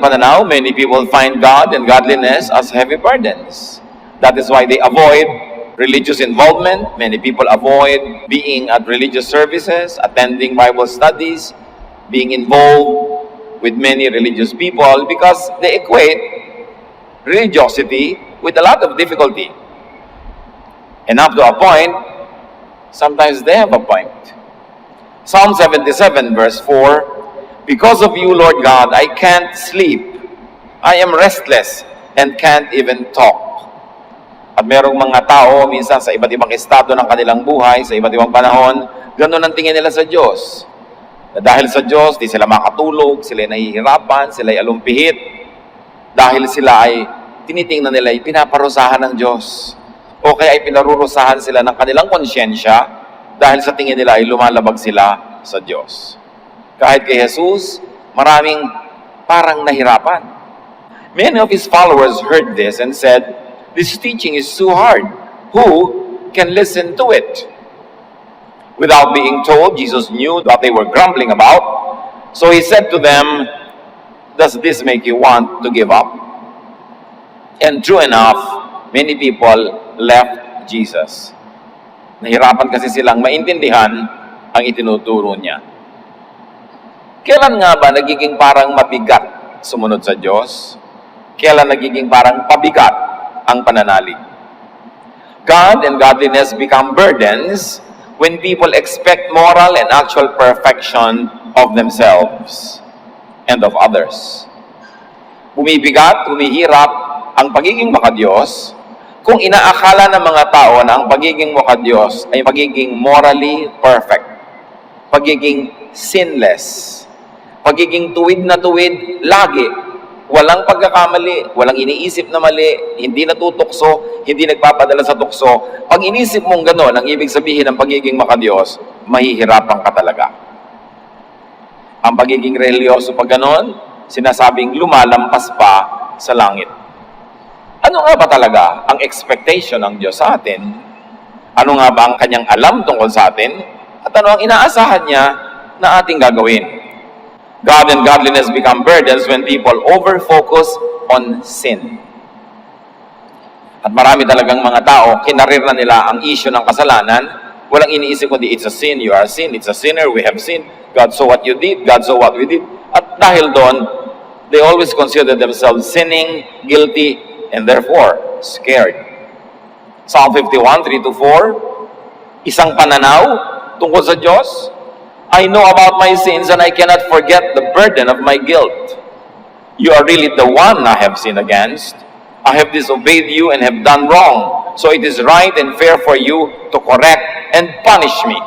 pananaw, many people find God and godliness as heavy burdens. That is why they avoid religious involvement. Many people avoid being at religious services, attending Bible studies, being involved with many religious people because they equate religiosity with a lot of difficulty. And up to a point, sometimes they have a point. Psalm 77 verse 4, because of you, Lord God, I can't sleep. I am restless and can't even talk. At merong mga tao, minsan sa iba't ibang estado ng kanilang buhay, sa iba't ibang panahon, ganun ang tingin nila sa Diyos. Na dahil sa Diyos, di sila makatulog, sila ay nahihirapan, sila ay alumpihit. Dahil sila ay tinitingnan nila ay pinaparusahan ng Diyos. O kaya ay pinarurusahan sila ng kanilang konsyensya dahil sa tingin nila ay lumalabag sila sa Diyos. Kahit kay Jesus, maraming parang nahirapan. Many of His followers heard this and said, this teaching is too hard. Who can listen to it? Without being told, Jesus knew what they were grumbling about. So He said to them, does this make you want to give up? And true enough, many people left Jesus. Nahirapan kasi silang maintindihan ang itinuturo Niya. Kailan nga ba nagiging parang mabigat sumunod sa Diyos? Kailan nagiging parang pabigat ang pananalig? God and godliness become burdens when people expect moral and actual perfection of themselves and of others. Bumibigat, humihirap ang pagiging makadiyos kung inaakala ng mga tao na ang pagiging makadiyos ay pagiging morally perfect, pagiging sinless, pagiging tuwid na tuwid lagi, walang pagkakamali, walang iniisip na mali, hindi natutukso, hindi nagpapadala sa tukso. Pag inisip mong gano'n, ang ibig sabihin ng pagiging makadiyos, mahihirapan ka talaga. Ang pagiging religyoso pag gano'n, sinasabing lumalampas pa sa langit. Ano nga ba talaga ang expectation ng Diyos sa atin? Ano nga ba ang Kanyang alam tungkol sa atin? At ano ang inaasahan Niya na ating gagawin? God and godliness become burdens when people over-focus on sin. At marami talagang mga tao, kinarir na nila ang issue ng kasalanan. Walang iniisip kundi, it's a sin, you are a sin, it's a sinner, we have sinned. God saw what you did, God saw what we did. At dahil doon, they always consider themselves sinning, guilty, and therefore scared. Psalm 51, 3-4, isang pananaw tungkol sa Diyos. I know about my sins and I cannot forget the burden of my guilt. You are really the one I have sinned against. I have disobeyed you and have done wrong. So it is right and fair for you to correct and punish me.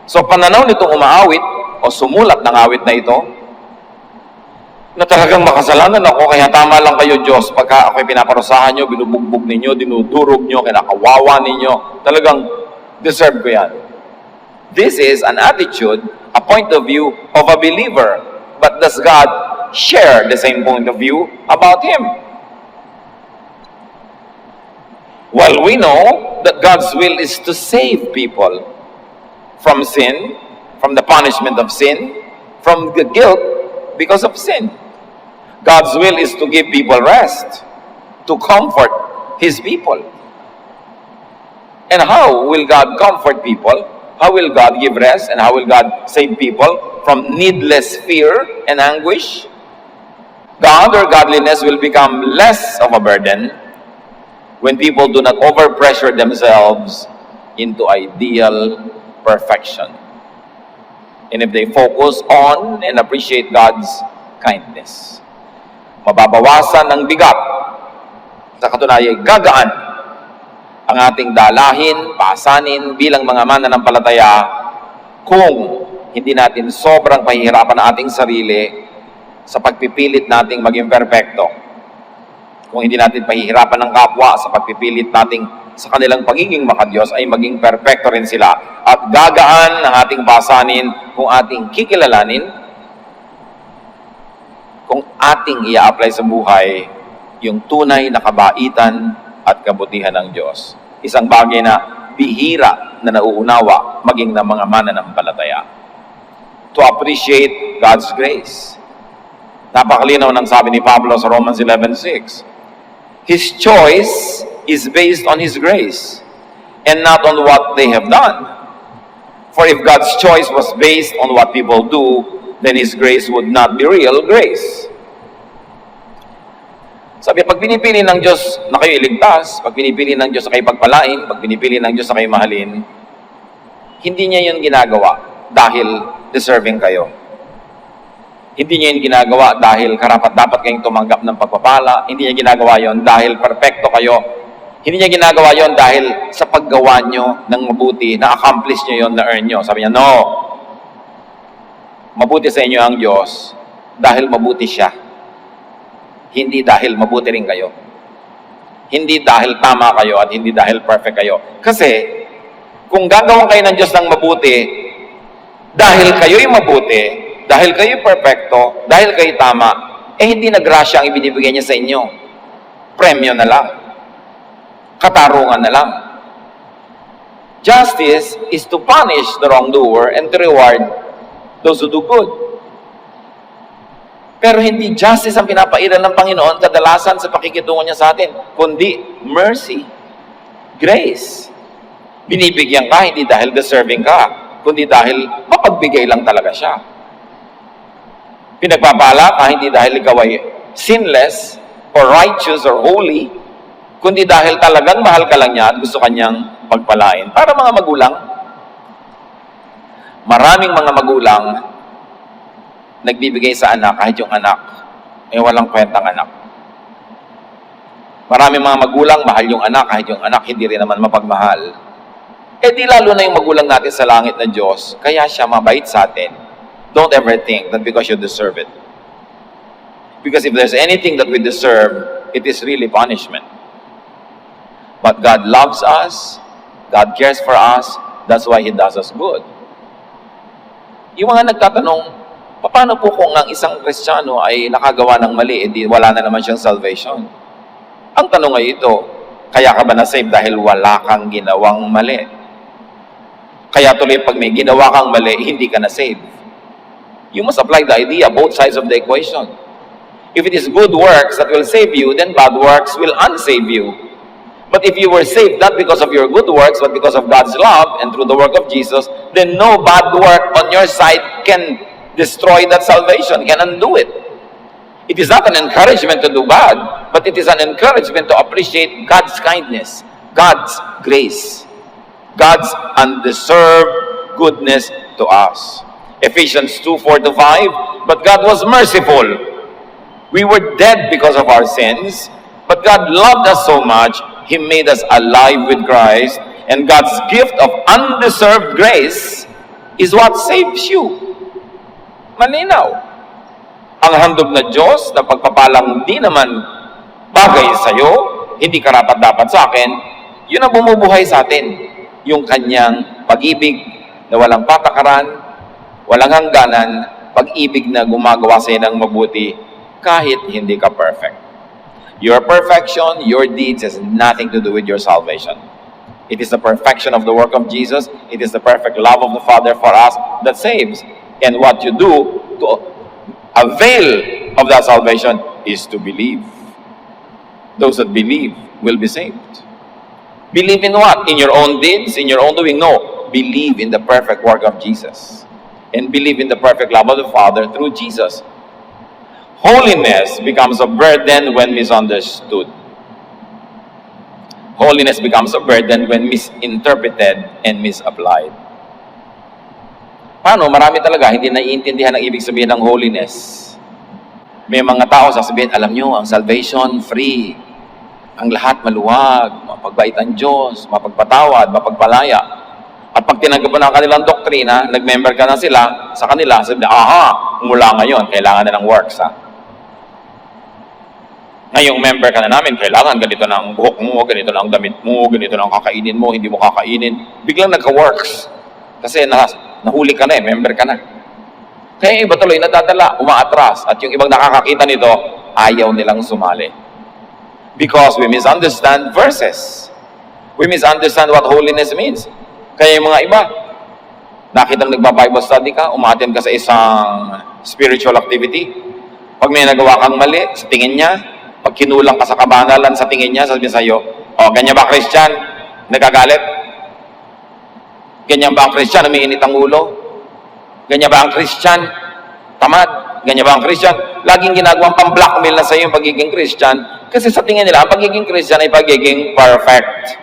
So pananaw nitong umaawit o sumulat ng awit na ito, na talagang makasalanan ako, kaya tama lang kayo Diyos pagka ako'y pinaparusahan nyo, binubugbog ninyo, dinudurog nyo, kinakawawa ninyo, talagang deserve ko yan. This is an attitude, a point of view of a believer. But does God share the same point of view about Him? Well, we know that God's will is to save people from sin, from the punishment of sin, from the guilt because of sin. God's will is to give people rest, to comfort His people. And how will God comfort people? How will God give rest and how will God save people from needless fear and anguish? God or godliness will become less of a burden when people do not overpressure themselves into ideal perfection. And if they focus on and appreciate God's kindness. Mababawasan ng bigat. Sa katunayan, gagaan ang ating dalahin, pasanin bilang mga mananampalataya kung hindi natin sobrang pahihirapan ang ating sarili sa pagpipilit nating maging perpekto. Kung hindi natin pahihirapan ng kapwa sa pagpipilit nating sa kanilang pagiging makadiyos ay maging perpekto rin sila. At gagaan ng ating pasanin kung ating kikilalanin, kung ating ia-apply sa buhay yung tunay na kabaitan at kabutihan ng Diyos. Isang bagay na bihira na nauunawa maging ng mga mananampalataya. To appreciate God's grace. Napakalinaw ng sabi ni Pablo sa Romans 11:6. His choice is based on His grace and not on what they have done. For if God's choice was based on what people do, then His grace would not be real grace. Sabi, pag pinipili ng Diyos na kayo iligtas, pag pinipili ng Diyos na kayo pagpalain, pag pinipili ng Diyos na kayo mahalin, hindi niya yun ginagawa dahil deserving kayo. Hindi niya yun ginagawa dahil karapat-dapat kayong tumanggap ng pagpapala. Hindi niya ginagawa yun dahil perfecto kayo. Hindi niya ginagawa yun dahil sa paggawa nyo ng mabuti, na-accomplish nyo yun, na-earn nyo. Sabi niya, no. Mabuti sa inyo ang Diyos dahil mabuti siya. Hindi dahil mabuti rin kayo. Hindi dahil tama kayo at hindi dahil perfect kayo. Kasi, kung gagawin kayo ng Diyos ng mabuti, dahil kayo'y mabuti, dahil kayo'y perfecto, dahil kayo'y tama, hindi na grasya ang ibinibigay niya sa inyo. Premyo na lang. Katarungan na lang. Justice is to punish the wrongdoer and to reward those who do good. Pero hindi justice ang pinapairal ng Panginoon kadalasan sa pakikitungo niya sa atin, kundi mercy, grace. Binibigyan ka hindi dahil deserving ka, kundi dahil mapagbigay lang talaga siya. Pinagpapala ka hindi dahil ikaw ay sinless or righteous or holy, kundi dahil talagang mahal ka lang niya at gusto kanyang pagpalain. Para mga magulang, maraming mga magulang nagbibigay sa anak kahit yung anak ay walang kwentang anak. Maraming mga magulang mahal yung anak kahit yung anak hindi rin naman mapagmahal. Di lalo na yung magulang natin sa langit na Diyos, kaya siya mabait sa atin. Don't ever think that because you deserve it. Because if there's anything that we deserve, it is really punishment. But God loves us, God cares for us, that's why He does us good. Yung mga nagtatanong, paano po kung ang isang Kristiyano ay nakagawa ng mali, edi wala na naman siyang salvation? Ang tanong ay ito, kaya ka ba na-save dahil wala kang ginawang mali? Kaya tuloy pag may ginawa kang mali, hindi ka na-save. You must apply the idea, both sides of the equation. If it is good works that will save you, then bad works will unsave you. But if you were saved not because of your good works, but because of God's love and through the work of Jesus, then no bad work on your side can destroy that salvation, can undo it. It is not an encouragement to do bad, but it is an encouragement to appreciate God's kindness, God's grace, God's undeserved goodness to us. Ephesians 2:4-5, but God was merciful. We were dead because of our sins, but God loved us so much, He made us alive with Christ, and God's gift of undeserved grace is what saves you. Malinaw. Ang handog na Diyos na pagpapalang di naman bagay sa'yo, hindi karapat-dapat sa akin, yun ang bumubuhay sa atin. Yung kanyang pag-ibig na walang patakaran, walang hangganan, pag-ibig na gumagawa sa'yo ng mabuti kahit hindi ka perfect. Your perfection, your deeds has nothing to do with your salvation. It is the perfection of the work of Jesus. It is the perfect love of the Father for us that saves. And what you do to avail of that salvation is to believe. Those that believe will be saved. Believe in what? In your own deeds? In your own doing? No. Believe in the perfect work of Jesus. And believe in the perfect love of the Father through Jesus. Holiness becomes a burden when misunderstood. Holiness becomes a burden when misinterpreted and misapplied. Paano? Marami talaga hindi naiintindihan ang ibig sabihin ng holiness. May mga tao sasabihin, alam nyo, ang salvation, free. Ang lahat maluwag, mapagbait ang Diyos, mapagpatawad, mapagpalaya. At pag tinanggap mo na ang kanilang doktrina, nag-member ka na sila sa kanila, sabi na, aha, mula ngayon, kailangan na ng works, ha? Ngayong member ka na namin, kailangan ganito na ang buhok mo, ganito na ang damit mo, ganito na ang kakainin mo, hindi mo kakainin. Biglang nagka-works. Kasi nahuli ka na member ka na. Kaya yung iba tuloy nadadala, umaatras. At yung ibang nakakakita nito, ayaw nilang sumali. Because we misunderstand verses. We misunderstand what holiness means. Kaya yung mga iba, nakita nagba-Bible study ka, umattend ka sa isang spiritual activity, Pag may nagawa kang mali, sa tingin niya, pag kinulang ka sa kabanalan, sa tingin niya, sabihin sa'yo, ganyan ba Christian? Nagagalit? Ganyan ba ang Christian? Umiinit ang ulo? Ganyan ba ang Christian? Tamad? Ganyan ba ang Christian? Laging ginagawang pang-blackmail na sa'yo yung pagiging Christian kasi sa tingin nila, ang pagiging Christian ay pagiging perfect.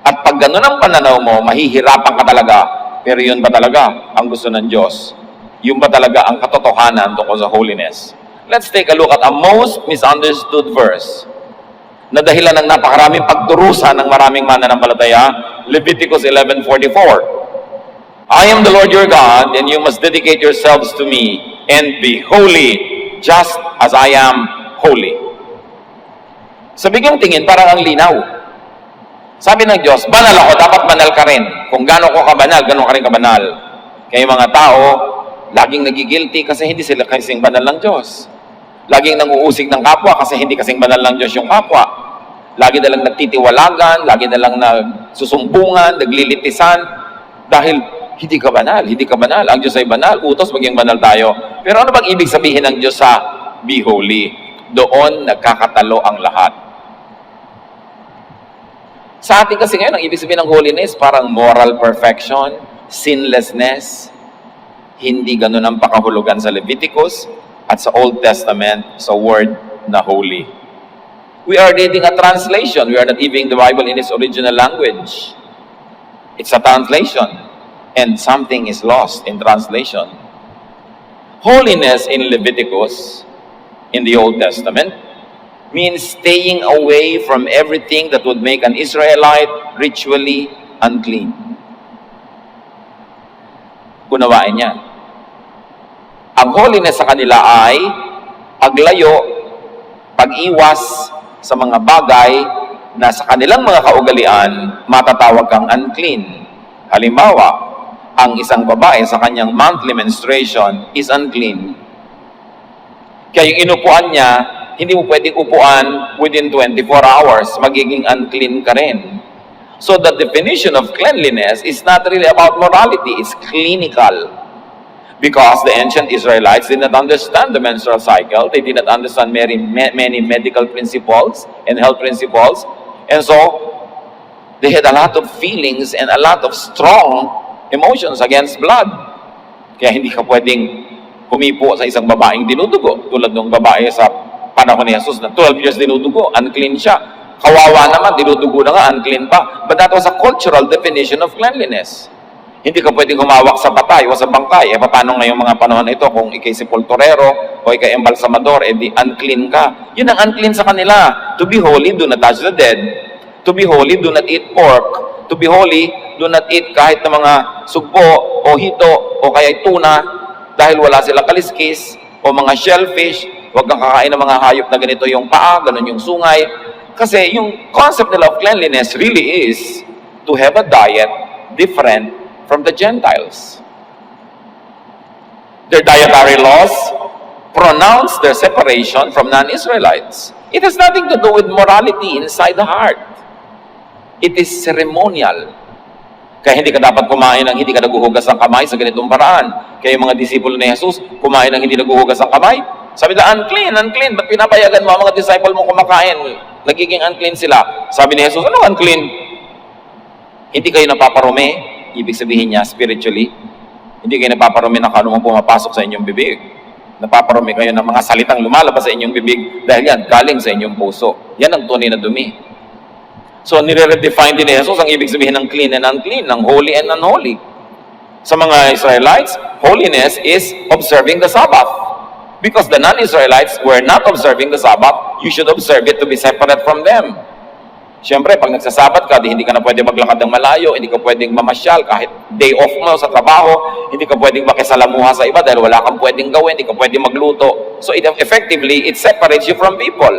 At pag ganun ang pananaw mo, mahihirapan ka talaga. Pero yun ba talaga ang gusto ng Diyos? Yun ba talaga ang katotohanan tungkol sa holiness? Let's take a look at a most misunderstood verse na dahilan ng napakaraming pagdurusa ng maraming mananampalataya, Leviticus 11:44. I am the Lord your God, and you must dedicate yourselves to me, and be holy, just as I am holy. Sa bigyang tingin, parang ang linaw. Sabi ng Diyos, banal ako, dapat banal ka rin. Kung gano'n ko kabanal, gano'n ka rin kabanal. Kaya yung mga tao, laging nagigilty kasi hindi sila kasing banal ng Diyos. Laging nanguusig ng kapwa kasi hindi kasing banal ng Diyos yung kapwa. Lagi na lang nagtitiwalagan, lagi na lang nagsusumbungan, naglilitisan, dahil hindi ka banal, hindi ka banal. Ang Diyos ay banal, utos maging banal tayo. Pero ano bang ibig sabihin ng Diyos sa be holy? Doon nagkakatalo ang lahat. Sa atin kasi ngayon, ang ibig sabihin ng holiness, parang moral perfection, sinlessness. Hindi ganun ang pakahulugan sa Leviticus at sa Old Testament sa word na holy. We are reading a translation. We are not reading the Bible in its original language. It's a translation. And something is lost in translation. Holiness in Leviticus, in the Old Testament, means staying away from everything that would make an Israelite ritually unclean. Unawain niya. Ang holiness sa kanila ay paglayo, pag-iwas sa mga bagay na sa kanilang mga kaugalian matatawag kang unclean. Halimbawa, ang isang babae sa kanyang monthly menstruation is unclean. Kaya yung inupuan niya, hindi mo pwedeng upuan within 24 hours, magiging unclean ka rin. So the definition of cleanliness is not really about morality, it's clinical. Because the ancient Israelites did not understand the menstrual cycle, they did not understand many medical principles and health principles, and so they had a lot of feelings and a lot of strong emotions against blood. Kaya hindi ka pwedeng humipo sa isang babaeng dinudugo, tulad ng babae sa panahon ni Jesus na 12 years dinudugo, unclean siya. Kawawa naman, dinudugo na nga, unclean pa. But that was a cultural definition of cleanliness. Hindi ka pwedeng humawak sa patay o sa bangkay. Paano ngayong mga panahon na ito kung ikay sepulturero o ikay embalsamador, di unclean ka. Yun ang unclean sa kanila. To be holy, do not touch the dead. To be holy, do not eat pork. To be holy, do not eat kahit na mga sugpo o hito o kaya tuna dahil wala silang kaliskis o mga shellfish. Huwag kang kakain ng mga hayop na ganito yung paa, ganun yung sungay. Kasi yung concept nila of cleanliness really is to have a diet different from the Gentiles. Their dietary laws pronounce their separation from non-Israelites. It has nothing to do with morality inside the heart. It is ceremonial. Kaya hindi ka dapat kumain ng hindi ka naguhugas ng kamay sa ganitong paraan. Kaya yung mga disipulo ni Jesus, kumain ng hindi naguhugas ng kamay. Sabi nila, unclean, unclean. Ba't pinapayagan mo ang mga disciple mo kumakain? Nagiging unclean sila. Sabi ni Jesus, ano unclean? Hindi kayo napaparumi. Ibig sabihin niya, spiritually, hindi kayo napaparumi na kung anong pumapasok sa inyong bibig. Napaparumi kayo ng mga salitang lumalabas sa inyong bibig dahil yan, galing sa inyong puso. Yan ang tunay na dumi. So, nire-redefine din ni Jesus ang ibig sabihin ng clean and unclean, ng holy and unholy. Sa mga Israelites, holiness is observing the Sabbath. Because the non-Israelites were not observing the Sabbath, you should observe it to be separate from them. Siyempre, pag nagsasabat ka, hindi ka na pwede maglakad ng malayo, hindi ka pwedeng mamasyal, kahit day off mo sa trabaho, hindi ka pwedeng makisalamuha sa iba dahil wala kang pwedeng gawin, hindi ka pwedeng magluto. So, effectively, it separates you from people.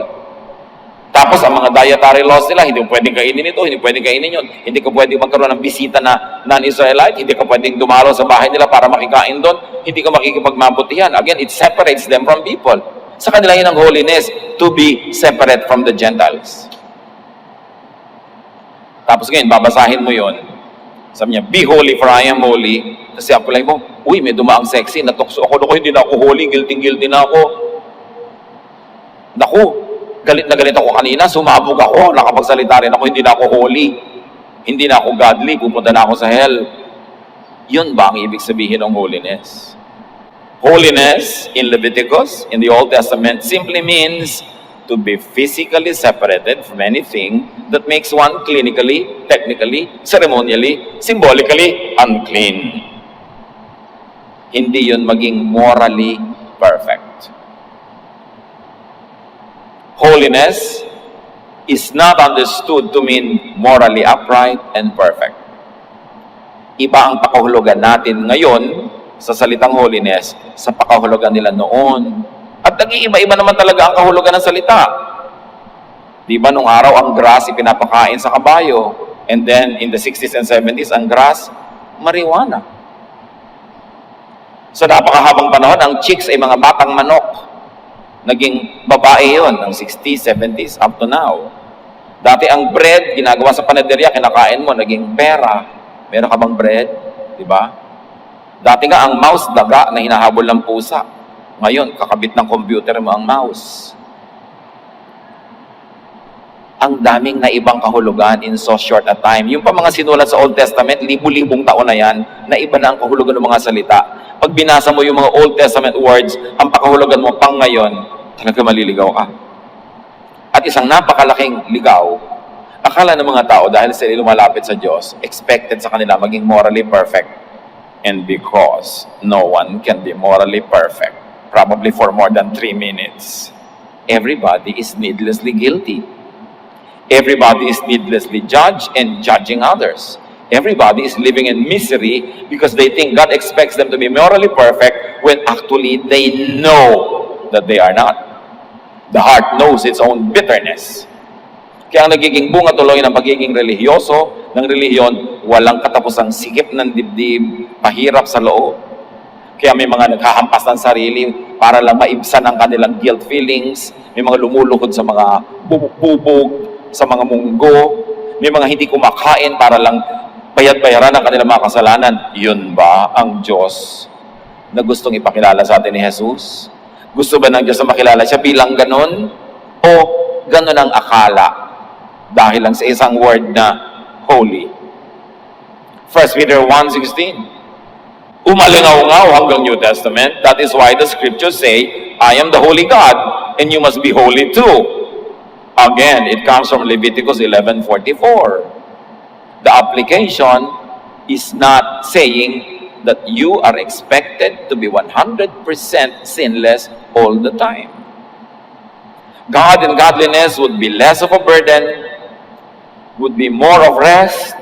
Tapos, ang mga dietary laws nila, hindi mo pwedeng kainin ito, hindi pwedeng kainin yun, hindi ka pwedeng magkaroon ng bisita na non-Israelite, hindi ka pwedeng dumalo sa bahay nila para makikain doon, hindi ka makikipagmabutihan. Again, it separates them from people. Sa kanila yun ang holiness, to be separate from the Gentiles. Tapos ngayon, babasahin mo yon. Sabi niya, be holy for I am holy. Kasi apply mo, uy, may dumaang sexy, natukso ako, hindi na ako holy, guilty na ako. Naku, galit na galit ako kanina, sumabog ako, nakapagsalita rin ako, hindi na ako holy, hindi na ako godly, pupunta na ako sa hell. Yun ba ang ibig sabihin ng holiness? Holiness in Leviticus, in the Old Testament, simply means to be physically separated from anything that makes one clinically, technically, ceremonially, symbolically unclean. Hindi yun maging morally perfect. Holiness is not understood to mean morally upright and perfect. Iba ang pakahulugan natin ngayon sa salitang holiness sa pakahulugan nila noon. At nag-iiba-iba naman talaga ang kahulugan ng salita. Di ba nung araw ang grass ipinapakain sa kabayo, and then in the 60s and 70s ang grass, marijuana. Sa napakahabang panahon, ang chicks ay mga batang manok. Naging babae yon ng 60s, 70s, up to now. Dati ang bread, ginagawa sa panaderya, kinakain mo, naging pera. Meron ka bang bread? Di ba? Dati nga ang mouse, daga na hinahabol ng pusa. Ngayon, kakabit ng computer mo ang mouse. Ang daming na ibang kahulugan in so short a time. Yung pa mga sinulat sa Old Testament, libu-libong taon na yan, na iba na ang kahulugan ng mga salita. Pag binasa mo yung mga Old Testament words, ang pakahulugan mo pang ngayon, talaga maliligaw ka. At isang napakalaking ligaw, akala ng mga tao dahil sila lumalapit sa Diyos, expected sa kanila maging morally perfect. And because no one can be morally perfect, probably for more than 3 minutes, everybody is needlessly guilty. Everybody is needlessly judged and judging others. Everybody is living in misery because they think God expects them to be morally perfect when actually they know that they are not. The heart knows its own bitterness. Kaya ang nagiging bunga tuloy ng pagiging relihiyoso, ng relihiyon, walang katapusang sikip ng dibdib, pahirap sa loob. Kaya may mga naghahampas ng sarili para lang maibsan ang kanilang guilt feelings, may mga lumuluhod sa mga bubog, sa mga munggo, may mga hindi kumakain para lang bayad-bayaran ang kanilang mga kasalanan. Yun ba ang Diyos na gustong ipakilala sa atin ni Jesus? Gusto ba ng Diyos na makilala siya bilang ganon? O ganon ang akala dahil lang sa isang word na holy? 1 Peter 1:16. Umalingaw-ngaw hanggang New Testament. That is why the scriptures say, I am the holy God, and you must be holy too. Again, it comes from Leviticus 11:44. The application is not saying that you are expected to be 100% sinless all the time. God and godliness would be less of a burden, would be more of rest,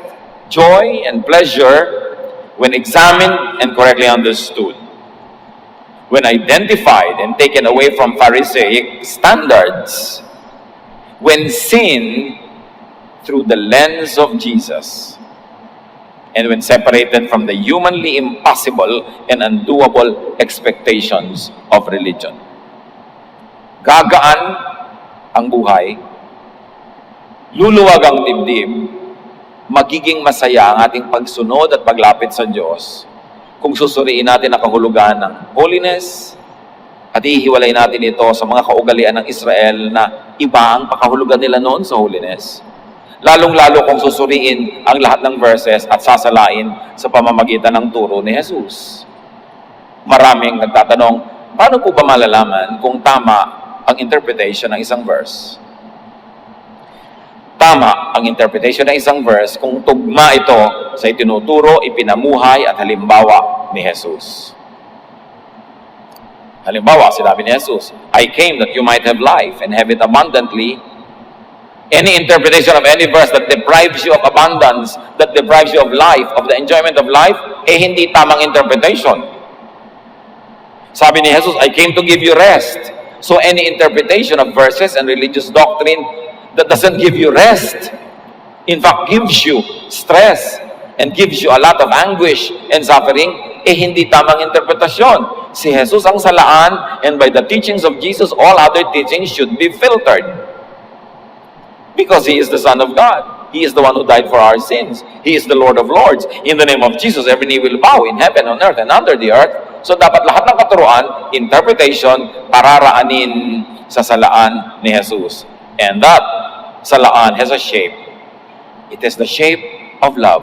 joy, and pleasure when examined and correctly understood. When identified and taken away from Pharisaic standards. When seen through the lens of Jesus. And when separated from the humanly impossible and undoable expectations of religion. Gagaan ang buhay, luluwag ang dibdib, magiging masaya ang ating pagsunod at paglapit sa Diyos kung susuriin natin ang kahulugan ng holiness at ihiwalay natin ito sa mga kaugalian ng Israel na iba ang pakahulugan nila noon sa holiness. Lalong-lalo kung susuriin ang lahat ng verses at sasalain sa pamamagitan ng turo ni Jesus. Maraming nagtatanong, paano po ba malalaman kung tama ang interpretation ng isang verse? Tama ang interpretation ng isang verse kung tugma ito sa itinuturo, ipinamuhay at halimbawa ni Jesus. Halimbawa, sinabi ni Jesus, I came that you might have life and have it abundantly. Any interpretation of any verse that deprives you of abundance, that deprives you of life, of the enjoyment of life, hindi tamang interpretation. Sabi ni Jesus, I came to give you rest. So any interpretation of verses and religious doctrine that doesn't give you rest, in fact, gives you stress and gives you a lot of anguish and suffering, hindi tamang interpretasyon. Si Jesus ang salaan, and by the teachings of Jesus, all other teachings should be filtered. Because He is the Son of God. He is the one who died for our sins. He is the Lord of Lords. In the name of Jesus, every knee will bow in heaven, on earth, and under the earth. So dapat lahat ng katuruan, interpretation, pararaanin sa salaan ni Jesus. And that salaan has a shape. It is the shape of love,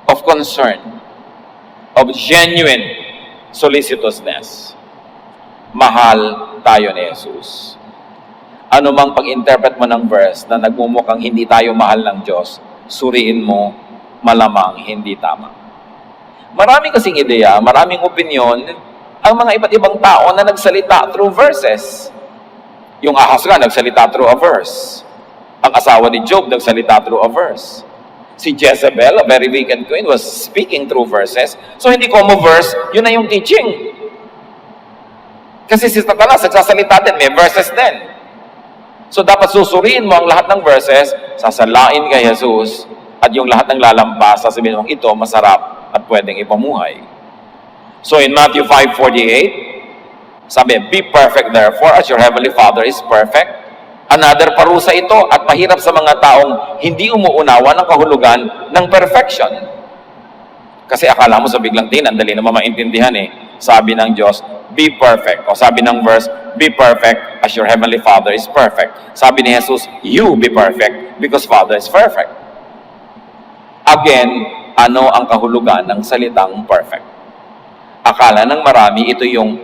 of concern, of genuine solicitousness. Mahal tayo ni Jesus. Ano mang pag-interpret mo ng verse na nagmumukhang hindi tayo mahal ng Diyos, suriin mo, malamang hindi tama. Maraming kasing ideya, maraming opinion, ang mga iba't ibang tao na nagsalita through verses. Yung Ahaz nga, nagsalita through a verse. Ang asawa ni Job, nagsalita through a verse. Si Jezebel, a very wicked queen, was speaking through verses. So hindi ko mo verse, yun na yung teaching. Kasi si Satanas, nagsasalita din, may verses din. So dapat susuriin mo ang lahat ng verses, sasalain kay Jesus, at yung lahat ng lalampas, sasabihin mong ito, masarap at pwedeng ipamuhay. So in Matthew 5:48, sabi, be perfect therefore as your heavenly Father is perfect. Another parusa ito at mahirap sa mga taong hindi umuunawa ng kahulugan ng perfection. Kasi akala mo sa biglang tingin, dali naman maintindihan eh. Sabi ng Diyos, be perfect. O sabi ng verse, be perfect as your heavenly Father is perfect. Sabi ni Jesus, you be perfect because Father is perfect. Again, ano ang kahulugan ng salitang perfect? Akala ng marami, ito yung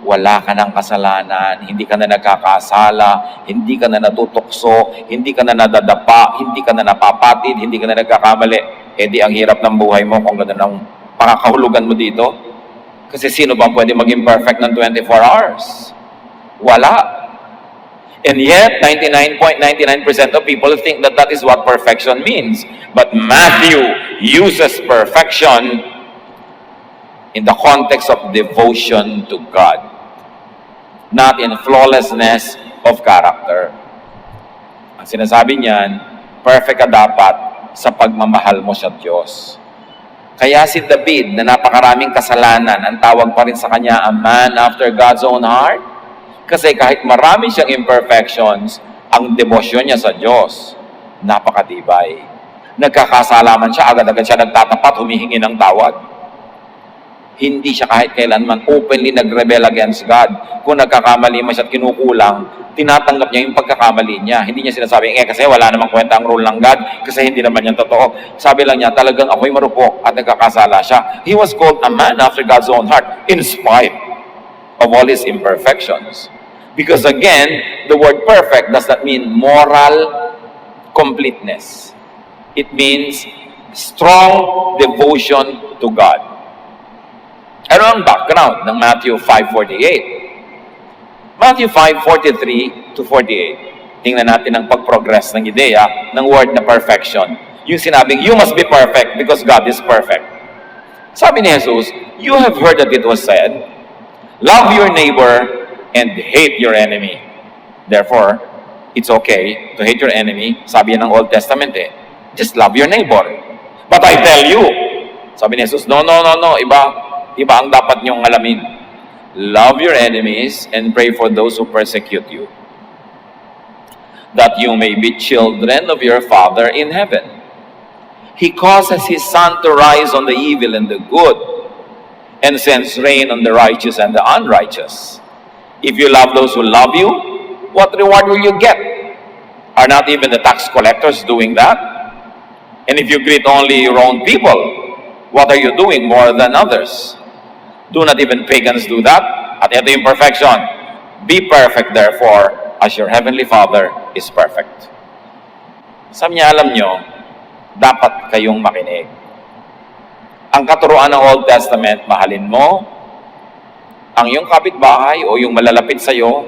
wala ka ng kasalanan, hindi ka na nagkakasala, hindi ka na natutukso, hindi ka na nadadapa, hindi ka na napapatid, hindi ka na nagkakamali. Eh di ang hirap ng buhay mo kung gano'n ang pakakahulugan mo dito. Kasi sino ba pwede maging perfect ng 24 hours? Wala. And yet, 99.99% of people think that that is what perfection means. But Matthew uses perfection in the context of devotion to God, not in flawlessness of character. Ang sinasabi niyan, perfect ka dapat sa pagmamahal mo sa Diyos. Kaya si David, na napakaraming kasalanan, ang tawag pa rin sa kanya, a man after God's own heart. Kasi kahit marami siyang imperfections, ang demosyon niya sa Diyos, napakatibay. Nagkakasalaman siya, agad-agad siya nagtatapat, humihingi ng tawad. Hindi siya kahit kailanman openly nag-rebel against God. Kung nagkakamali man siya at kinukulang, tinatanggap niya yung pagkakamali niya. Hindi niya sinasabi, kasi wala namang kwenta ang rule ng God, kasi hindi naman yan totoo. Sabi lang niya, talagang ako'y marupok at nagkakasala siya. He was called a man after God's own heart, in spite of all his imperfections. Because again, the word perfect does not mean moral completeness. It means strong devotion to God. Ano ang background ng Matthew 5:48? Matthew 5:43 to 48. Tingnan natin ang pag-progress ng ideya ng word na perfection. Yung sinabing, you must be perfect because God is perfect. Sabi ni Jesus, you have heard that it was said, love your neighbor and hate your enemy. Therefore, it's okay to hate your enemy. Sabi yan ng Old Testament eh. Just love your neighbor. But I tell you, sabi ni Jesus, no. Iba ang dapat niyong alamin. Love your enemies and pray for those who persecute you, that you may be children of your Father in heaven. He causes His sun to rise on the evil and the good, and sends rain on the righteous and the unrighteous. If you love those who love you, what reward will you get? Are not even the tax collectors doing that? And if you greet only your own people, what are you doing more than others? Do not even pagans do that? At ito yung perfection. Be perfect, therefore, as your heavenly Father is perfect. Sabi niya, alam nyo, dapat kayong makinig. Ang katuruan ng Old Testament, mahalin mo ang iyong kapitbahay o yung malalapit sa iyo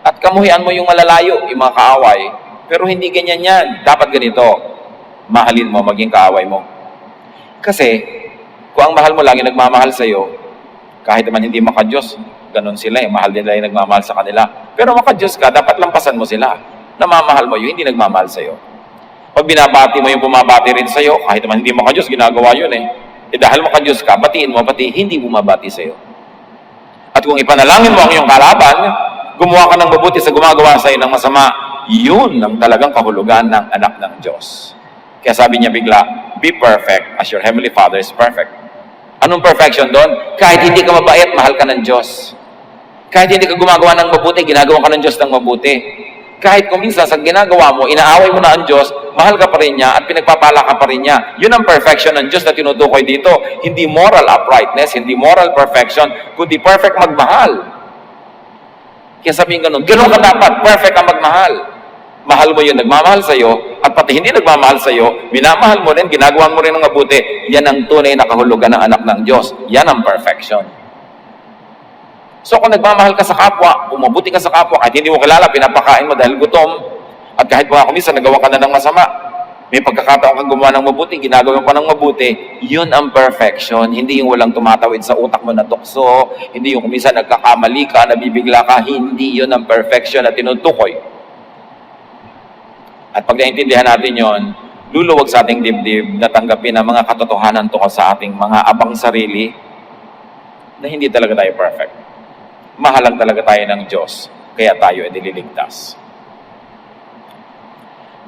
at kamuhian mo yung malalayo, yung mga kaaway. Pero hindi ganyan yan. Dapat ganito. Mahalin mo, maging kaaway mo. Kasi, kung ang mahal mo lagi nagmamahal sa iyo, kahit naman hindi makadiyos, ganun sila eh. Mahal nila yung nagmamahal sa kanila. Pero makadiyos ka, dapat lampasan mo sila. Namamahal mo yung hindi nagmamahal sa iyo. Pag binabati mo yung bumabati rin sa iyo, kahit naman hindi makadiyos, ginagawa yun eh. Dahil makadiyos ka, batiin mo, pati hindi bumabati sa iyo. At kung ipanalangin mo ang iyong kalaban, gumawa ka ng mabuti sa gumagawa sa iyo ng masama, yun ang talagang kahulugan ng anak ng Diyos. Kaya sabi niya bigla, be perfect as your heavenly Father is perfect. Anong perfection doon? Kahit hindi ka mabait, mahal ka ng Diyos. Kahit hindi ka gumagawa ng mabuti, ginagawa ka ng Diyos ng mabuti. Kahit kung minsan sa ginagawa mo, inaaway mo na ang Diyos, mahal ka pa rin niya at pinagpapala ka pa rin niya. Yun ang perfection ng Diyos na tinutukoy dito. Hindi moral uprightness, hindi moral perfection, kundi perfect magmahal. Kaya sabihin ganun ka dapat, perfect ang magmahal. Mahal mo yun, nagmamahal sa'yo, at pati hindi nagmamahal sa'yo, minamahal mo rin, ginagawa mo rin ng mabuti. Yan ang tunay na kahulugan ng anak ng Diyos. Yan ang perfection. So kung nagmamahal ka sa kapwa, umabuti ka sa kapwa, kahit hindi mo kilala, pinapakain mo dahil gutom, at kahit mga kumisa, nagawa ka na ng masama, may pagkakataon kang gumawa ng mabuti, ginagawa pa ng mabuti, yun ang perfection. Hindi yung walang tumatawid sa utak mo na tukso, hindi yung kumisa nagkakamali ka, nabibigla ka, hindi yun ang perfection na tinutukoy. At pag naintindihan natin yon, luluwag sa ating dibdib na tanggapin ang mga katotohanan tungkol sa ating mga abang sarili na hindi talaga tayo perfect. Mahalang talaga tayo ng Diyos, kaya tayo ay nililigtas.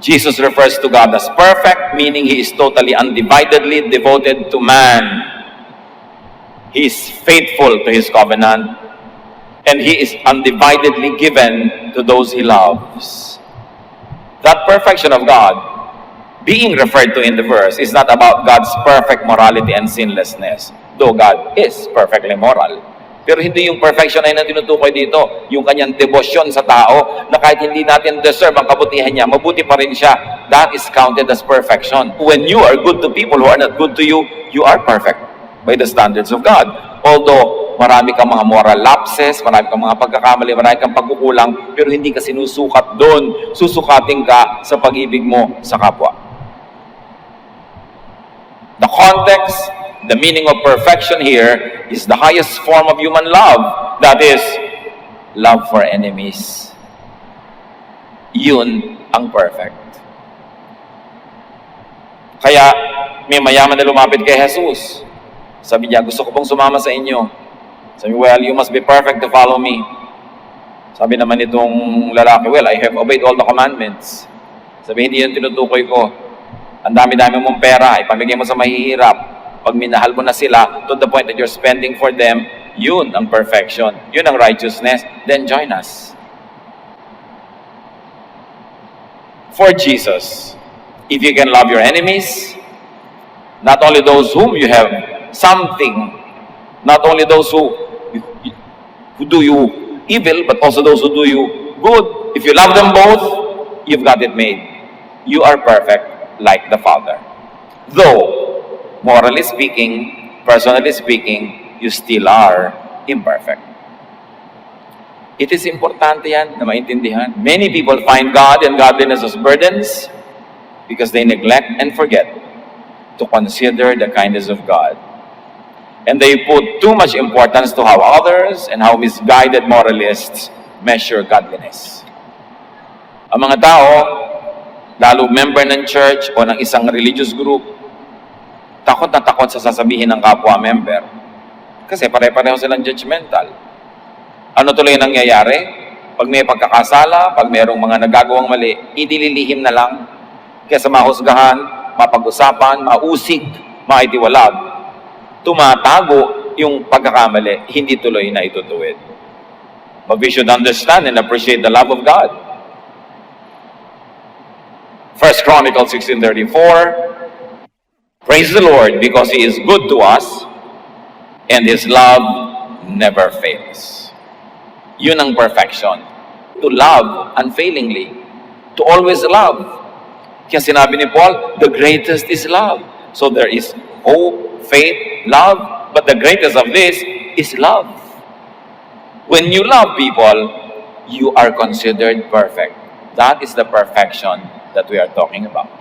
Jesus refers to God as perfect, meaning He is totally undividedly devoted to man. He is faithful to His covenant, and He is undividedly given to those He loves. That perfection of God, being referred to in the verse, is not about God's perfect morality and sinlessness, though God is perfectly moral. Pero hindi yung perfection ay na tinutukoy dito, yung kanyang devotion sa tao na kahit hindi natin deserve ang kabutihan niya, mabuti pa rin siya. That is counted as perfection. When you are good to people who are not good to you, you are perfect by the standards of God. Although marami kang mga moral lapses, marami kang mga pagkakamali, marami kang pagkukulang, pero hindi ka sinusukat doon. Susukatin ka sa pag-ibig mo sa kapwa. The context, the meaning of perfection here is the highest form of human love. That is, love for enemies. Yun ang perfect. Kaya, may mayaman na lumapit kay Jesus. Sabi niya, gusto ko pong sumama sa inyo. Sabi, well, you must be perfect to follow me. Sabi naman itong lalaki, well, I have obeyed all the commandments. Sabi, hindi yun tinutukoy ko. Ang dami-dami mong pera, ipamigay mo sa mahihirap. Pag minahal mo na sila, to the point that you're spending for them, yun ang perfection. Yun ang righteousness. Then join us. For Jesus, if you can love your enemies, not only those whom you have something, not only those who do you evil, but also those who do you good. If you love them both, you've got it made. You are perfect like the Father. Though, morally speaking, personally speaking, you still are imperfect. It is importante yan na maintindihan. Many people find God and godliness as burdens because they neglect and forget to consider the kindness of God. And they put too much importance to how others and how misguided moralists measure godliness. Ang mga tao, lalo member ng church o ng isang religious group, takot na takot sa sasabihin ng kapwa member. Kasi pare-pareho silang judgmental. Ano tuloy ang nangyayari? Pag may pagkakasala, pag mayroong mga nagagawang mali, idililihim na lang. Kaya sa mahusgahan, mapag-usapan, mausig, maitiwalag, tumatago yung pagkakamali, hindi tuloy na itutuwid. But we should understand and appreciate the love of God. 1 Chronicles 16:34, praise the Lord because He is good to us and His love never fails. Yun ang perfection. To love unfailingly. To always love. Kaya sinabi ni Paul, the greatest is love. So there is hope, faith, love, but the greatest of this is love. When you love people, you are considered perfect. That is the perfection that we are talking about.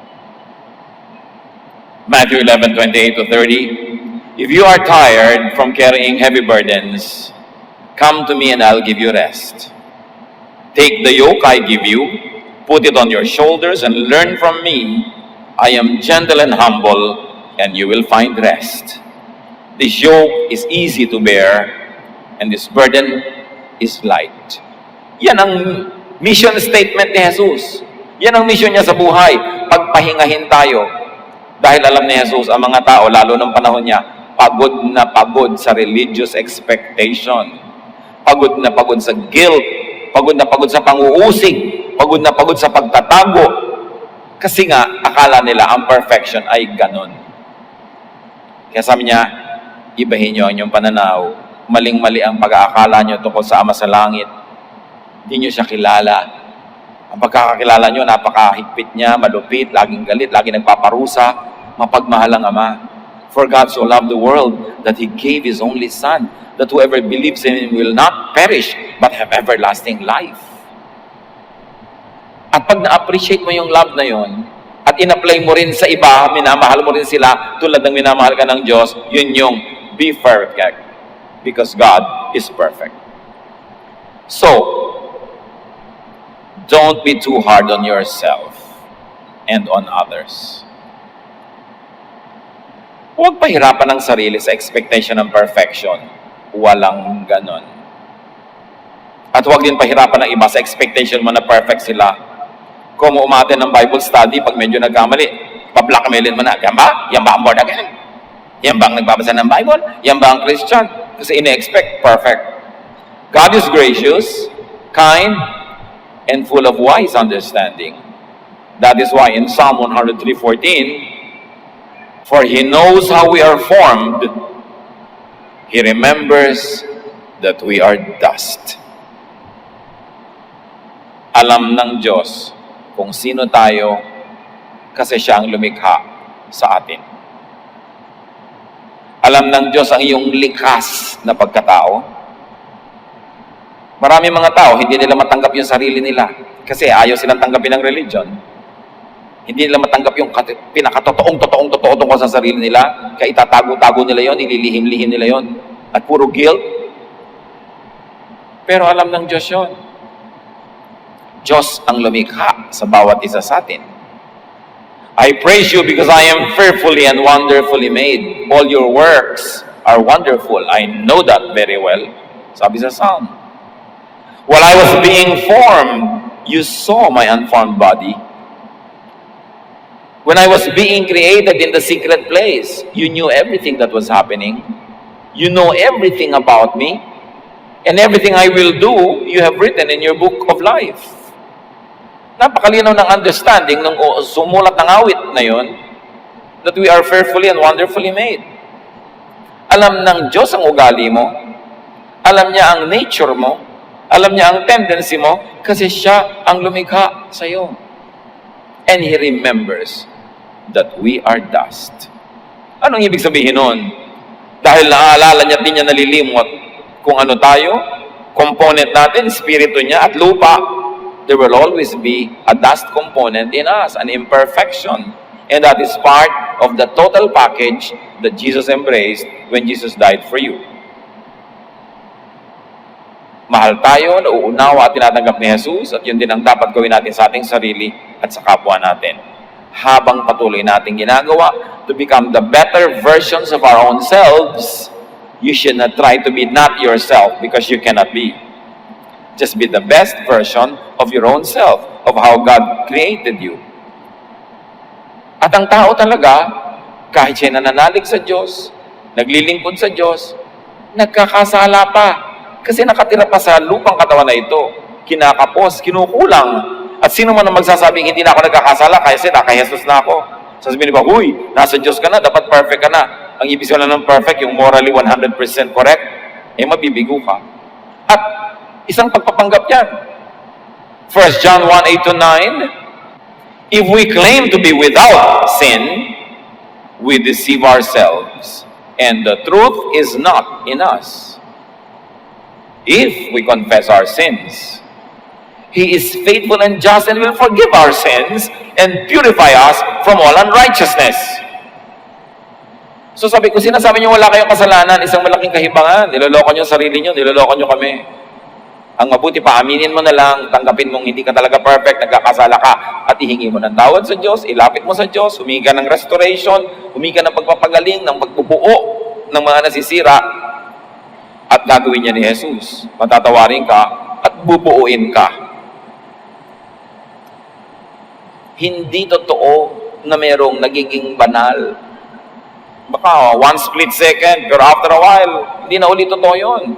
Matthew 11:28-30, if you are tired from carrying heavy burdens, come to me and I'll give you rest. Take the yoke I give you, put it on your shoulders and learn from me. I am gentle and humble, and you will find rest. This yoke is easy to bear, and this burden is light. Yan ang mission statement ni Jesus. Yan ang mission niya sa buhay. Pagpahingahin tayo. Dahil alam ni Jesus, ang mga tao, lalo ng panahon niya, pagod sa religious expectation. Pagod na pagod sa guilt. Pagod na pagod sa panguusig. Pagod na pagod sa pagtatago. Kasi nga, akala nila ang perfection ay ganon. Kaya sabi niya, ibahin niyo ang inyong pananaw. Maling-mali ang pag-aakala niyo tungkol sa Ama sa Langit. Hindi niyo siya kilala. Ang pagkakakilala niyo, napakahigpit niya, malupit, laging galit, laging nagpaparusa, mapagmahal ang Ama. For God so loved the world that He gave His only Son, that whoever believes in Him will not perish, but have everlasting life. At pag na-appreciate mo yung love na yon, at in-apply mo rin sa iba, minamahal mo rin sila, tulad ng minamahal ka ng Diyos, yun yung be perfect, because God is perfect. So, don't be too hard on yourself and on others. Huwag pahirapan ang sarili sa expectation ng perfection. Walang ganon. At huwag din pahirapan ng iba sa expectation mo na perfect sila. Kung umate ng Bible study, pag medyo nagkamali, pa-blackmailin mo na, yan ba? Yan ba ang born again? Yan ba ang nagbabasa ng Bible? Yan ba ang Christian? Kasi ine-expect perfect. God is gracious, kind, and full of wise understanding. That is why in Psalm 103:14, for He knows how we are formed, He remembers that we are dust. Alam ng Diyos kung sino tayo kasi Siya ang lumikha sa atin. Alam ng Diyos ang iyong likas na pagkatao. Marami mga tao, hindi nila matanggap yung sarili nila kasi ayaw silang tanggapin ng religion. Hindi nila matanggap yung pinakatotoong totoo sa sarili nila, kaya itatago-tago nila yon, ililihim-lihim nila yon, at puro guilt. Pero alam ng Diyos yon. Diyos ang lumikha sa bawat isa sa atin. I praise you because I am fearfully and wonderfully made. All your works are wonderful. I know that very well. Sabi sa Psalm. While I was being formed, you saw my unformed body. When I was being created in the secret place, you knew everything that was happening. You know everything about me. And everything I will do, you have written in your book of life. Napakalinaw ng understanding nung sumulat ng awit na yon, that we are fearfully and wonderfully made. Alam ng Diyos ang ugali mo. Alam niya ang nature mo. Alam niya ang tendency mo kasi Siya ang lumikha sa iyo. And He remembers that we are dust. Anong ibig sabihin nun? Dahil naaalala niya, di niya nalilimot kung ano tayo, component natin, spirito niya at lupa, there will always be a dust component in us, an imperfection. And that is part of the total package that Jesus embraced when Jesus died for you. Mahal tayo, nauunawa at tinatanggap ni Jesus at yun din ang dapat gawin natin sa ating sarili at sa kapwa natin. Habang patuloy natin ginagawa to become the better versions of our own selves, you should not try to be not yourself because you cannot be. Just be the best version of your own self, of how God created you. At ang tao talaga, kahit siya nananalig sa Diyos, naglilingkod sa Diyos, nagkakasala pa. Kasi nakatira pa sa lupang katawan na ito, kinakapos, kinukulang. At sino man ang magsasabing hindi na ako nagkakasala kasi naka-Jesus na ako. Sasabihin ba, huy, nasa Diyos ka na, dapat perfect ka na. Ang ibig sabihin ng perfect, yung morally 100% correct, mabibigo ka. At isang pagpapanggap yan. 1 John 1:8-9, if we claim to be without sin, we deceive ourselves, and the truth is not in us. If we confess our sins, He is faithful and just and will forgive our sins and purify us from all unrighteousness. So sabi ko, sinasabi niyo wala kayong kasalanan, isang malaking kahibangan. Niloloko niyo sarili niyo, niloloko niyo kami. Ang mabuti pa, aminin mo na lang, tanggapin mong hindi ka talaga perfect, nagkakasala ka, at ihingi mo ng tawad sa Diyos, ilapit mo sa Diyos, humingi ka ng restoration, humingi ka ng pagpapagaling, ng pagbubuo ng mga nasisira, at gagawin niya ni Jesus. Matatawarin ka at bubuuin ka. Hindi totoo na merong nagiging banal. Baka one split second, pero after a while, hindi na ulit totoo yun.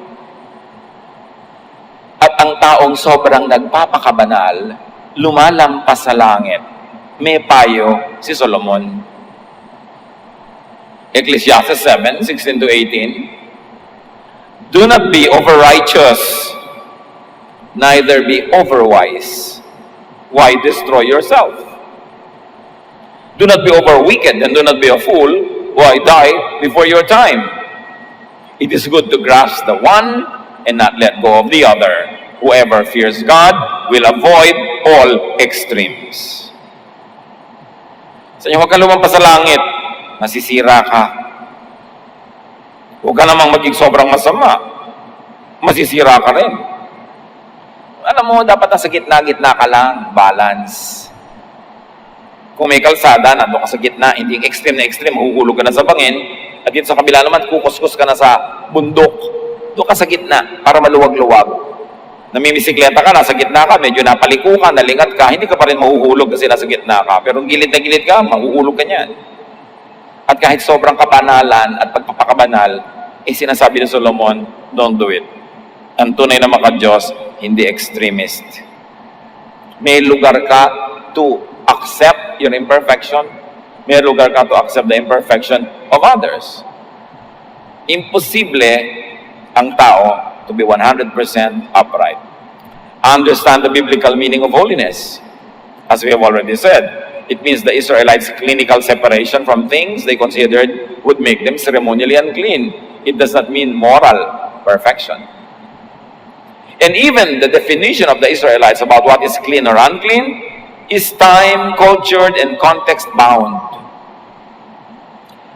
At ang taong sobrang nagpapakabanal, lumalampas sa langit. May payo si Solomon. Ecclesiastes 7:16-18. Do not be over-righteous, neither be over-wise. Why destroy yourself? Do not be over-wicked, and do not be a fool. Why die before your time? It is good to grasp the one and not let go of the other. Whoever fears God will avoid all extremes. Sa inyo, huwag ka lumampas sa langit. Masisira ka. Huwag ka namang maging sobrang masama. Masisira ka rin. Alam mo, dapat nasa gitna-gitna ka lang. Balance. Kung may kalsada, nandun ka sa gitna, hindi extreme na extreme, mahuhulog ka na sa bangin, at dito sa kabila naman, kukuskus ka na sa bundok. Doon ka sa gitna, para maluwag-luwag. Namimisikleta ka, nasa gitna ka, medyo napaliko ka, nalingat ka, hindi ka pa rin mahuhulog kasi nasa gitna ka. Pero gilid na gilid ka, mahuhulog ka niyan. At kahit sobrang kabanalan at pagpapakabanal, sinasabi ni Solomon, don't do it. Ang tunay na maka-Diyos, hindi extremist. May lugar ka to accept your imperfection. May lugar ka to accept the imperfection of others. Imposible ang tao to be 100% upright. Understand the biblical meaning of holiness. As we have already said, it means the Israelites' clinical separation from things they considered would make them ceremonially unclean. It does not mean moral perfection. And even the definition of the Israelites about what is clean or unclean is time, cultured, and context-bound.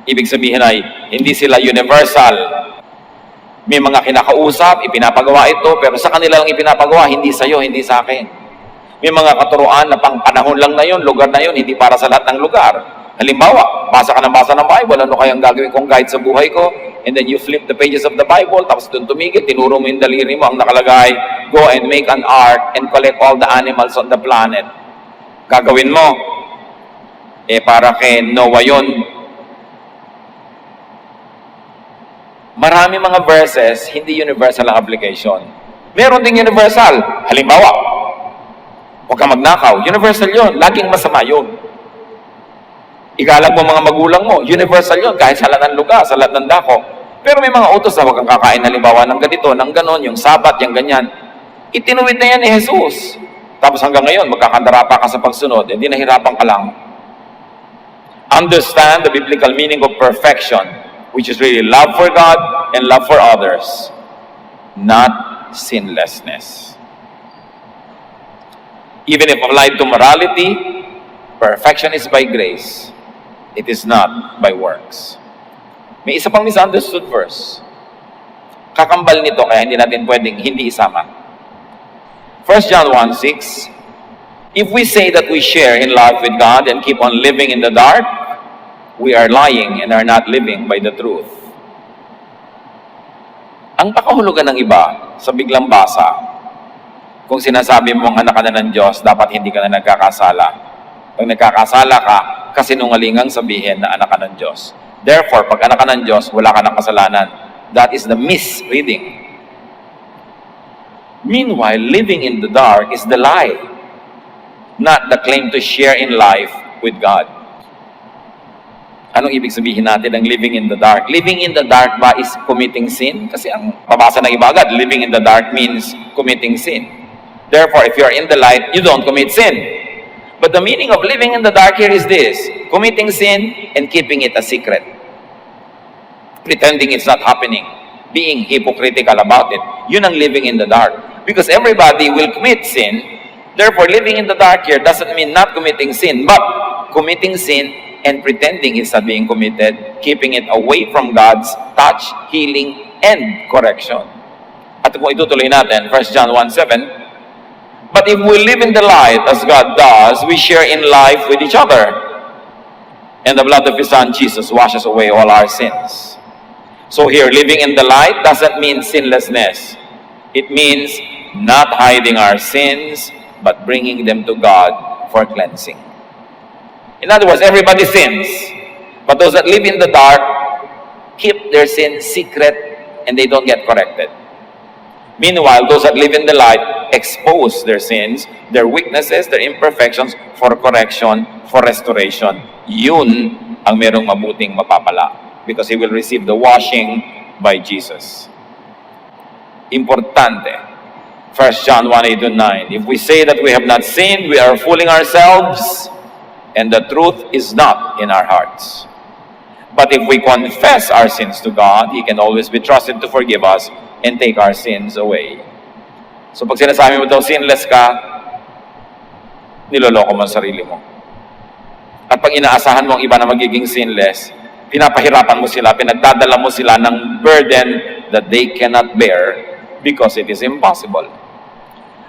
Ibig sabihin ay, hindi sila universal. May mga kinakausap, ipinapagawa ito, pero sa kanila lang ipinapagawa, hindi sa iyo, hindi sa akin. May mga katuruan na pang panahon lang na yun, lugar na yun, hindi para sa lahat ng lugar. Halimbawa, basa ka ng basa ng Bible, ano kayang gagawin kong guide sa buhay ko? And then you flip the pages of the Bible, tapos doon tumigil, tinuro mo yung daliri mo, ang nakalagay, go and make an ark and collect all the animals on the planet. Gagawin mo, para kay Noah yun. Marami mga verses, hindi universal ang application. Meron ding universal. Halimbawa, huwag kang magnakaw. Universal yun. Laging masama yun. Igalang mo mga magulang mo. Universal yun. Kahit sa lahat ng lugar, sa lahat ng dako. Pero may mga utos na huwag kang kakain. Halimbawa ng ganito, ng ganon, yung sabat, yung ganyan. Itinuwid na yan ni Jesus. Tapos hanggang ngayon, magkakandara pa ka sa pagsunod, hindi nahirapan ka lang. Understand the biblical meaning of perfection, which is really love for God and love for others, not sinlessness. Even if applied to morality, perfection is by grace. It is not by works. May isa pang misunderstood verse. Kakambal nito, kaya hindi natin pwedeng hindi isama. 1 John 1:6, if we say that we share in life with God and keep on living in the dark, we are lying and are not living by the truth. Ang pakahulugan ng iba sa biglang basa, kung sinasabi mong anak ka na ng Diyos, dapat hindi ka na nagkakasala. Pag nagkakasala ka, kasinungalingang sabihin na anak ka ng Diyos. Therefore, pag anak ka ng Diyos, wala ka ng kasalanan. That is the misreading. Meanwhile, living in the dark is the lie, not the claim to share in life with God. Anong ibig sabihin natin ng living in the dark? Living in the dark ba is committing sin? Kasi ang pabasa ng iba agad, living in the dark means committing sin. Therefore, if you are in the light, you don't commit sin. But the meaning of living in the dark here is this: committing sin and keeping it a secret. Pretending it's not happening. Being hypocritical about it. Yun ang living in the dark. Because everybody will commit sin. Therefore, living in the dark here doesn't mean not committing sin, but committing sin and pretending it's not being committed, keeping it away from God's touch, healing, and correction. At kung itutuloy natin, 1 John 1:7, but if we live in the light as God does, we share in life with each other. And the blood of His Son, Jesus, washes away all our sins. So here, living in the light doesn't mean sinlessness. It means not hiding our sins, but bringing them to God for cleansing. In other words, everybody sins. But those that live in the dark keep their sin secret and they don't get corrected. Meanwhile, those that live in the light expose their sins, their weaknesses, their imperfections for correction, for restoration. Yun ang merong mabuting mapapala because he will receive the washing by Jesus. Importante. 1 John 1:8-9. If we say that we have not sinned, we are fooling ourselves and the truth is not in our hearts. But if we confess our sins to God, He can always be trusted to forgive us and take our sins away. So pag sinasabi mo daw sinless ka, niloloko mo ang sarili mo. At pag inaasahan mo ang iba na magiging sinless, pinapahirapan mo sila, pinagdadala mo sila ng burden that they cannot bear because it is impossible.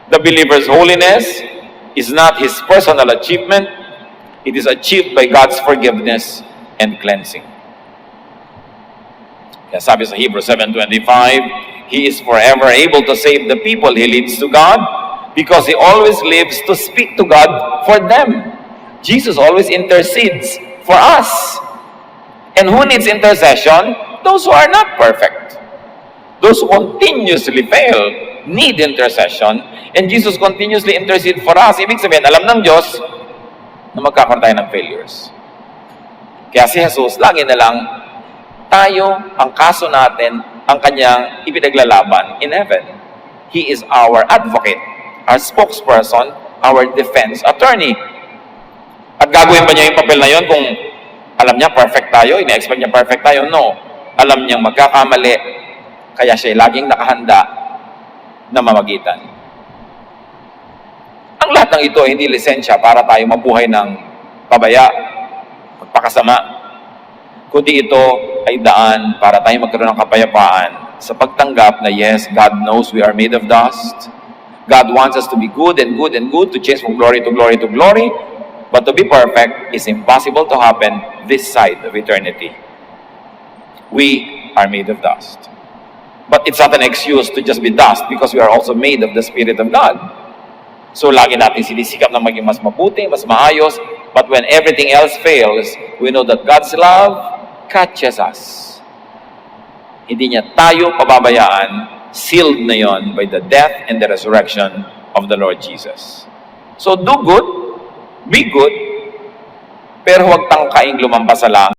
The believer's holiness is not his personal achievement. It is achieved by God's forgiveness and cleansing. Kaya sabi sa Hebrews 7:25, He is forever able to save the people He leads to God because He always lives to speak to God for them. Jesus always intercedes for us. And who needs intercession? Those who are not perfect. Those who continuously fail need intercession. And Jesus continuously intercedes for us. Ibig sabihin, alam ng Diyos na magkakaroon tayo ng failures. Kaya si Jesus, lagi na lang, tayo, ang kaso natin, ang kanyang ipinaglalaban in heaven. He is our advocate, our spokesperson, our defense attorney. At gagawin ba niya yung papel na yun kung alam niya perfect tayo, ina-expect niya perfect tayo? No. Alam niyang magkakamali, kaya siya laging nakahanda na mamagitan. Ang lahat ng ito hindi lisensya para tayo mabuhay ng pabaya, magpakasama, kundi ito ay daan para tayo magkaroon ng kapayapaan sa pagtanggap na yes, God knows we are made of dust. God wants us to be good and good and good, to change from glory to glory to glory. But to be perfect is impossible to happen this side of eternity. We are made of dust. But it's not an excuse to just be dust because we are also made of the Spirit of God. So lagi natin sinisikap na maging mas mabuti, mas maayos. But when everything else fails, we know that God's love catches us. Hindi niya tayo pababayaan, sealed na yon by the death and the resurrection of the Lord Jesus. So do good, be good, pero huwag tangkaing lumampas sa langit.